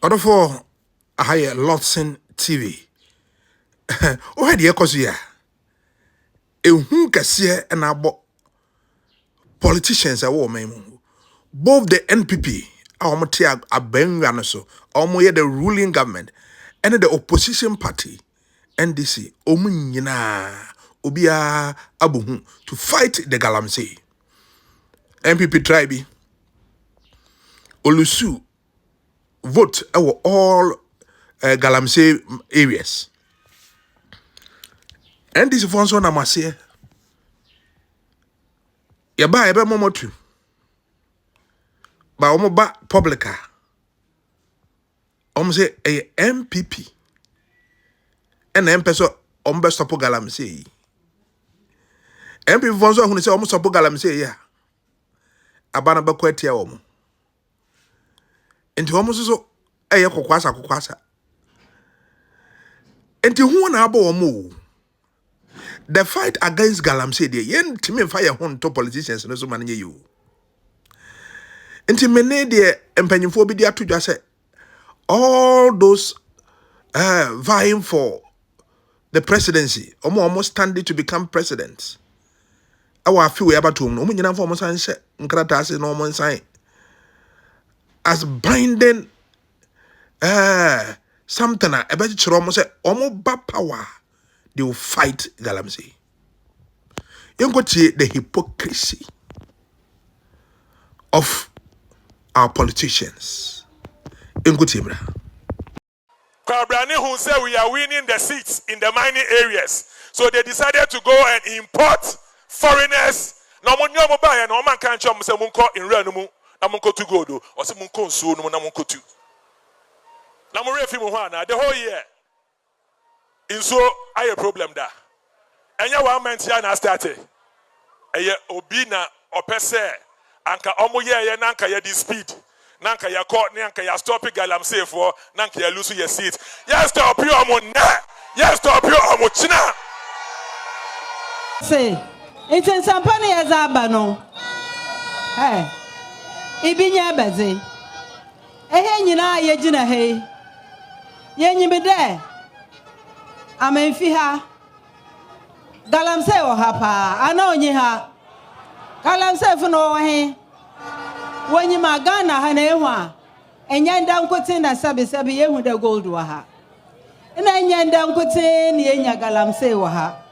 Order for a higher Lotson TV. Oh, had ye cause ya. Who can see and about politicians a woman. Both the NPP, our Matia, a Benganiso, almost the ruling government, and the opposition party, NDC, Omunyina, Ubia Abuhu, to fight the Galamsey. NPP tribe, Olusu, vote our all Galamsey areas. And this is one of say, you buy a moment too. But I'm ba publica. Say a NPP. And MPP best stop Galamsey. NPP fonso who say almost stop Galamsey ya. Abana ba kwetia omo. Enti almost so kokwasa. Enti who na abo omo. The fight against Galamsey dey yen timi fire hon to politicians no so manye you. Enti mene dey empanyimfo bi dey atodwa say all those vying for the presidency almost standing to become presidents. Our few we about to no nyina for almost say nkrata ase no almost sign as binding something a ebe chiro almost say almost ba power. They will fight Galamsey. You go to the hypocrisy of our politicians. You go to Kabrani who said we are winning the seats in the mining areas. So they decided to go and import foreigners. No one know buy no man can't chum say munko in renumu na munko to go do or say munko nsuo no na munko tu. Na mo refi mu hwana the whole year. So I a problem da. Enya 1 month ya na started. Eye obi na opese anka omo ye nanka ya di speed. Nanka ya court nanka ya stop Galamsey for nanka ya lose your seat. Ya stop you omo na. Ya stop you omo china. Say, it's in Sampani as abano. Hey. Ibinya beze. Ehe nyina ye gina he. Ye nyibe there. Amenfiha Galamsey o hapa ana onye ha Galamsey fu no he wonyi magana ha na ehu a enyanda nkotin na sabe yehu da gold wa ha na enyanda nkotin na enya Galamsey wa ha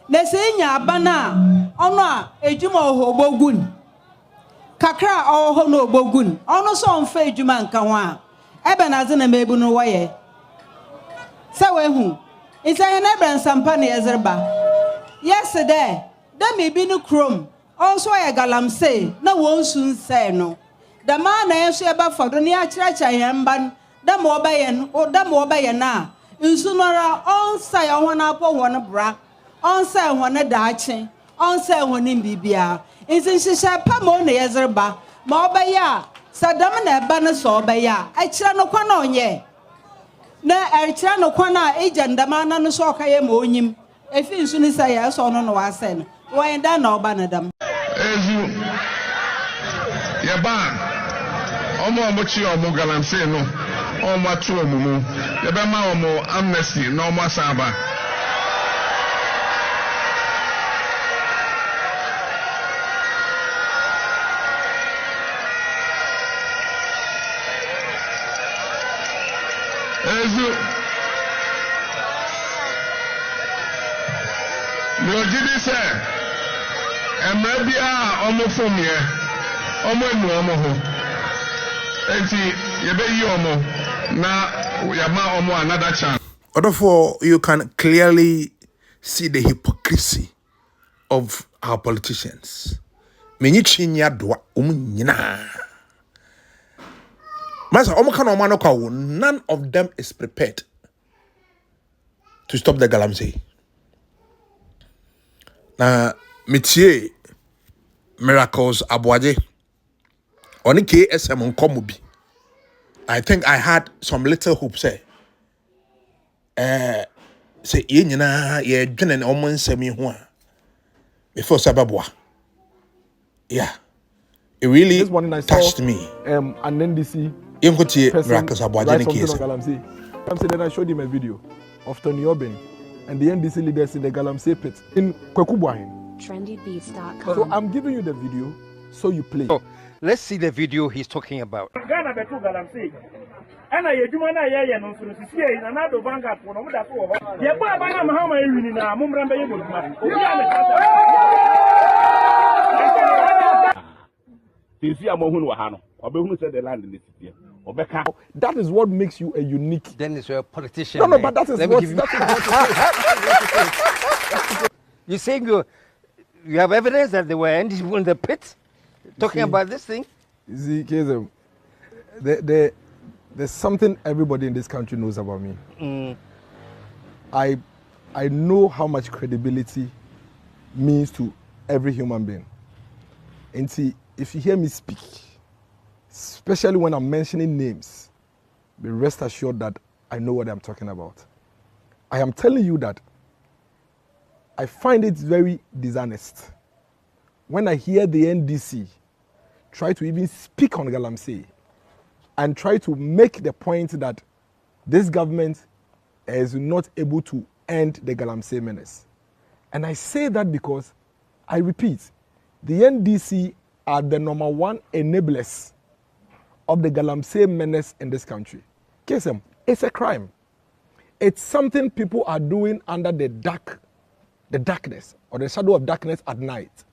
na se enya abana ono a ejuma ohobogun kakra oho no obogun ono so mfa ejuma nka ho a ebe na ze na mebu no woye se wehu it's a neighbor Sampani Ezerba. Yesterday, them may be no chrome. Also, a Galamsey, no one soon say no. The man I am about for the near church I am ban, the more by an or the more by an hour. In sooner on say on apple one bra, on say one a dachi, on say one in Bibia. Is in she shall pamon Ezerba, more by ya, Sadamana banner saw by ya. I shall no quan on ye. Na ercha no kwana agenda mana no so ka ye monyim efi nsu ni say ya so no no wa say no wo enda na oba na dam ezu ye ba omo chi omo Galamsey no omo atu omumu ye be ma omo amnesty no omo asaba Lojidi say, Emrebia omo from here, omo emu omo ho. Enti yebe yi omo na yama omo another chance. Therefore, you can clearly see the hypocrisy of our politicians. Many chinya dwa nyina. Masa none of them is prepared to stop the Galamsey. Na Mitie Miracles Abwaje on KSM on Komubi. I think I had some little hope say ye nyina ye dwene omon semi ho a before sababwa. Yeah. It really This morning I touched saw me. an NDC Yenkotie person Miracles write Abwaje something on KSM. Galamsey. Galamsey, then I showed him a video of Tony Obin and the NDC leaders in the Galamsey pit in Kwekubwahin. trendybeats.com. So I'm giving you the video so you play. So let's see the video he's talking about. Ghana betu Galamsey. Ana yeduma na yeye no so sisi na na do Vanguard for no da so ho. Ye ba ba na mahama ewini na mumra mbe ye boduma. Obi ame tata. Sisi amohunu wa ha no. Obehunu say the land in the city. Obeka. That is what makes you a unique. Then it's a politician. No, but that is Let me what. give you- That is You're saying you have evidence that they were in the pit talking about this thing? You see, KSM, there's something everybody in this country knows about me. I know how much credibility means to every human being. And see, if you hear me speak, especially when I'm mentioning names, be rest assured that I know what I'm talking about. I am telling you that I find it very dishonest when I hear the NDC try to even speak on Galamsey and try to make the point that this government is not able to end the Galamsey menace. And I say that because, I repeat, the NDC are the #1 enablers of the Galamsey menace in this country. KSM, it's a crime. It's something people are doing under the darkness or the shadow of darkness at night.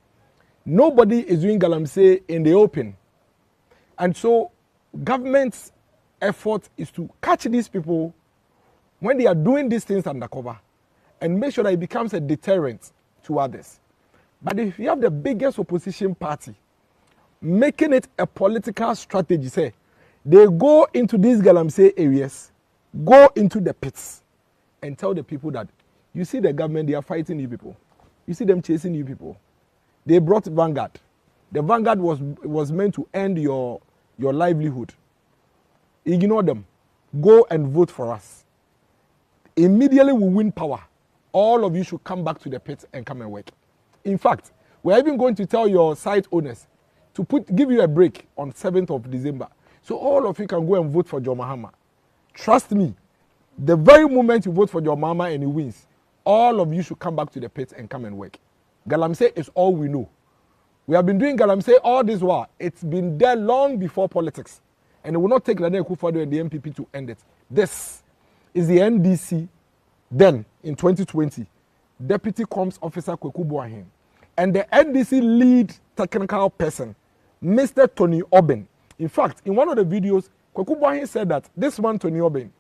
Nobody is doing Galamsey in the open. And so government's effort is to catch these people when they are doing these things undercover and make sure that it becomes a deterrent to others. But if you have the biggest opposition party making it a political strategy, say, they go into these Galamsey areas, go into the pits and tell the people that, you see the government, they are fighting you people. You see them chasing you people. They brought Vanguard. The Vanguard was meant to end your livelihood. Ignore them. Go and vote for us. Immediately we win power. All of you should come back to the pit and come and work. In fact, we're even going to tell your site owners to give you a break on 7th of December. So all of you can go and vote for John Mahama. Trust me, the very moment you vote for John Mahama and he wins, all of you should come back to the pit and come and work. Galamsey is all we know. We have been doing Galamsey all this while. It's been there long before politics. And it will not take Nana Akufo-Addo and the NPP to end it. This is the NDC then in 2020. Deputy Comms Officer Kweku Boahen. And the NDC lead technical person, Mr. Tony Obin. In fact, in one of the videos, Kweku Boahen said that this man, Tony Obin,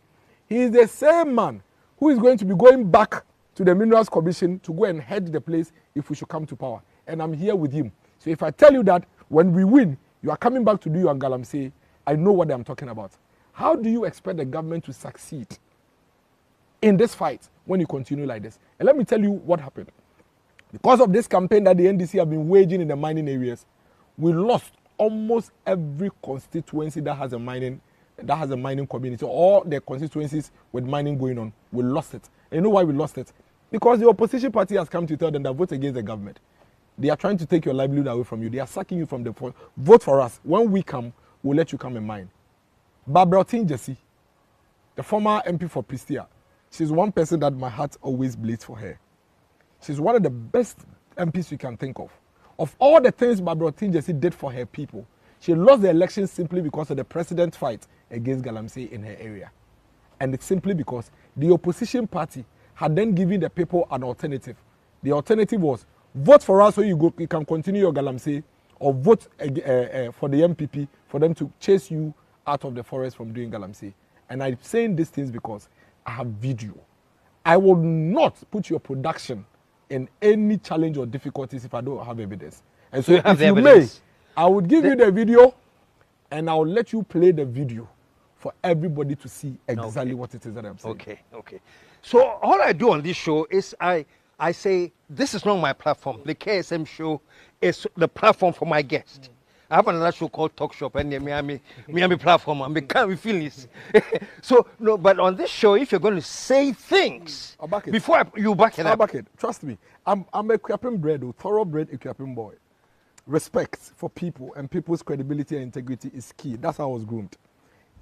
he is the same man who is going to be going back to the Minerals Commission to go and head the place if we should come to power. And I'm here with him. So if I tell you that when we win, you are coming back to do your Galamsey, I know what I'm talking about. How do you expect the government to succeed in this fight when you continue like this? And let me tell you what happened. Because of this campaign that the NDC have been waging in the mining areas, we lost almost every constituency that has a mining community. All the constituencies with mining going on, we lost it. And you know why we lost it? Because the opposition party has come to tell them that vote against the government. They are trying to take your livelihood away from you. They are sacking you from the phone. Vote for us. When we come, we'll let you come and mine. Barbara Jesse, the former MP for Pistia, she's one person that my heart always bleeds for her. She's one of the best MPs you can think of. Of all the things Barbara Jesse did for her people, she lost the election simply because of the president fight against Galamsey in her area. And it's simply because the opposition party had then given the people an alternative. The alternative was vote for us so you can continue your Galamsey, or vote for the NPP for them to chase you out of the forest from doing Galamsey. And I'm saying these things because I have video. I will not put your production in any challenge or difficulties if I don't have evidence. And so if you may, I would give you the video and I'll let you play the video for everybody to see exactly what it is that I'm saying. Okay. So all I do on this show is I say, this is not my platform. The KSM show is the platform for my guest. I have another show called Talk Shop and the Miami platform. I can't feel this. So, no, but on this show, if you're going to say things, before you back it up. I'll back it. Trust me. I'm a Equiapim bred, thoroughbred Equiapim boy. Respect for people and people's credibility and integrity is key. That's how I was groomed.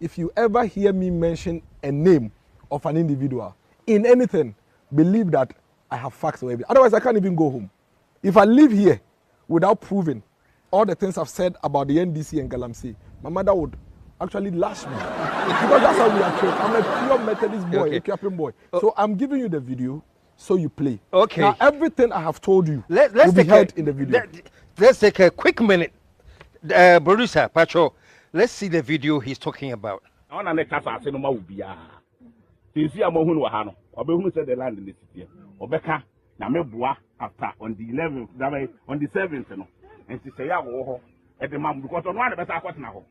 If you ever hear me mention a name of an individual in anything, believe that I have facts or evidence. Otherwise, I can't even go home. If I live here without proving all the things I've said about the NDC and Galamsey, my mother would actually lash me. Because that's how we are trained. I'm a pure Methodist boy, a Catholic boy. So I'm giving you the video so you play. Okay. Now, everything I have told you let's will be heard in the video. Let's take a quick minute. Producer, Pacho, let's see the video he's talking about. I want to make a say no more. Since you are more who are who said the land in the city. Obeka, Namebua, after on the 11th, on the 7th, and she say, at the mom, because on one of us I got now.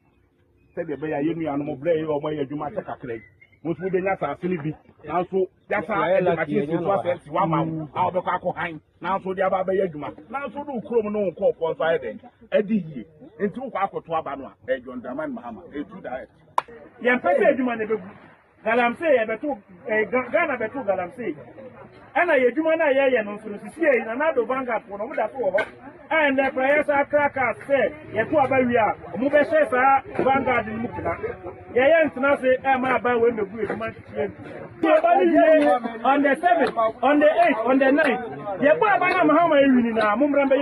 Said the Bay, you are no brave or where you might take a clay. Most would be not a silly. Also, that's how I like you to process 1 month out of Kako Hine. Now, so the Abba Yaguma. Now, so do Chromo call for Friday. Eddie, and 2 Kako to Abana, Edjon Daman Mahama, a 2 diet. Yeah, President Galamsey, Ghana Betu Galamsey. And I do not hear no so see in another vanguard for no that over. And the prayers are crackers say, Yatua Baria, Mubesha vanguard in Mukina. Yayan say, Emma by when the good man on the 7th, on the 8th, on the 9th. Yabana Mahama in Mumramba.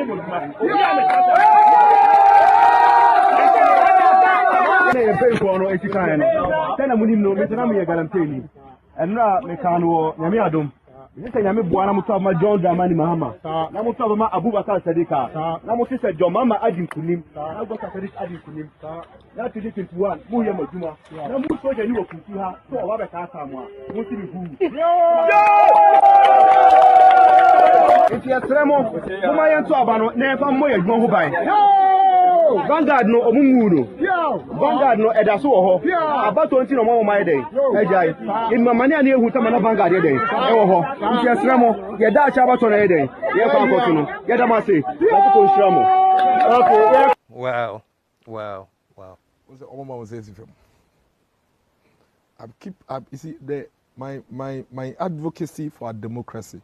This is Yami Buana Mutama John Dramani Mahama. Namutama Abubakar Sadika. Namusi said John Mama Adin Kunim. Abubakar Sadik Adin Kunim. Now to this one, Muya Majuma. Namu Soja New Kuha, so Wabaka Samwa. Musi who. If you are Tremo, Humayan Twabano, never Moya Gohubai. Vanguard no Omumuno. Vanguard no Edaso. About 20 no more my day. In my money, I knew who Tamana Vanguard day. If you are Tremo, your dad Chabaton a day. Get a massy. Wow. What's the Oma was saying? You see, my advocacy for democracy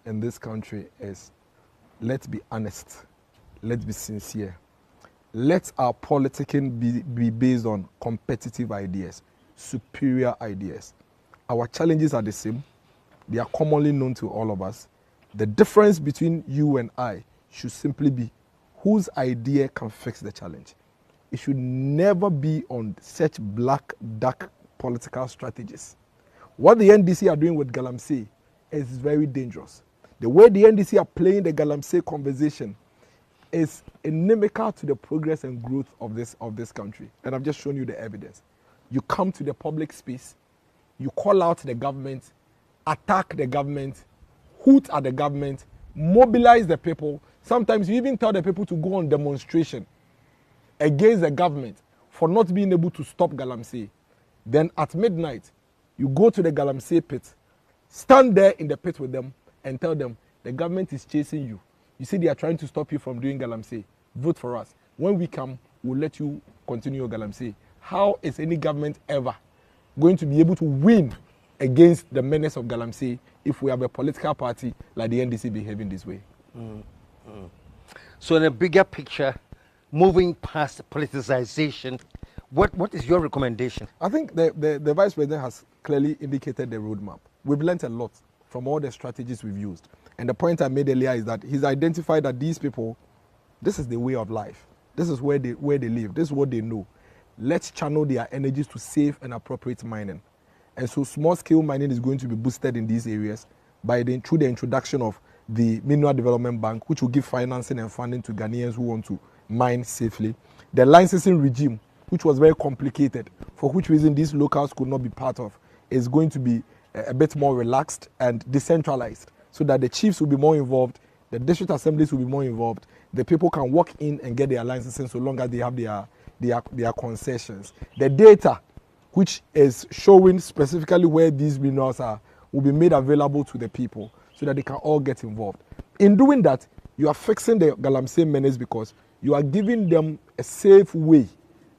in this country is, let's be honest, let's be sincere. Let our politicking be based on competitive ideas, superior ideas. Our challenges are the same. They are commonly known to all of us. The difference between you and I should simply be whose idea can fix the challenge. It should never be on such black, dark political strategies. What the NDC are doing with Galamsey is very dangerous. The way the NDC are playing the Galamsey conversation is inimical to the progress and growth of this country. And I've just shown you the evidence. You come to the public space, you call out the government, attack the government, hoot at the government, mobilize the people. Sometimes you even tell the people to go on demonstration against the government for not being able to stop Galamsey. Then at midnight, you go to the Galamsey pit, stand there in the pit with them and tell them the government is chasing you. You see, they are trying to stop you from doing Galamsey. Vote for us. When we come, we'll let you continue your Galamsey. How is any government ever going to be able to win against the menace of Galamsey if we have a political party like the NDC behaving this way? So in a bigger picture, moving past politicization, what is your recommendation? I think the Vice President has clearly indicated the roadmap. We've learned a lot from all the strategies we've used. And the point I made earlier is that he's identified that these people, this is the way of life. This is where they live. This is what they know. Let's channel their energies to safe and appropriate mining. And so small-scale mining is going to be boosted in these areas through the introduction of the Mineral Development Bank, which will give financing and funding to Ghanaians who want to mine safely. The licensing regime, which was very complicated, for which reason these locals could not be part of, is going to be a bit more relaxed and decentralized, so that the chiefs will be more involved, the district assemblies will be more involved, the people can walk in and get their licenses so long as they have their concessions. The data, which is showing specifically where these minerals are, will be made available to the people so that they can all get involved. In doing that, you are fixing the Galamsey menace because you are giving them a safe way,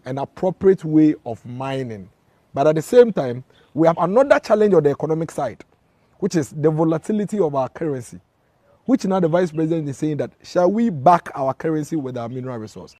an appropriate way of mining. But at the same time, we have another challenge on the economic side, which is the volatility of our currency, which now the Vice President is saying that, shall we back our currency with our mineral resource?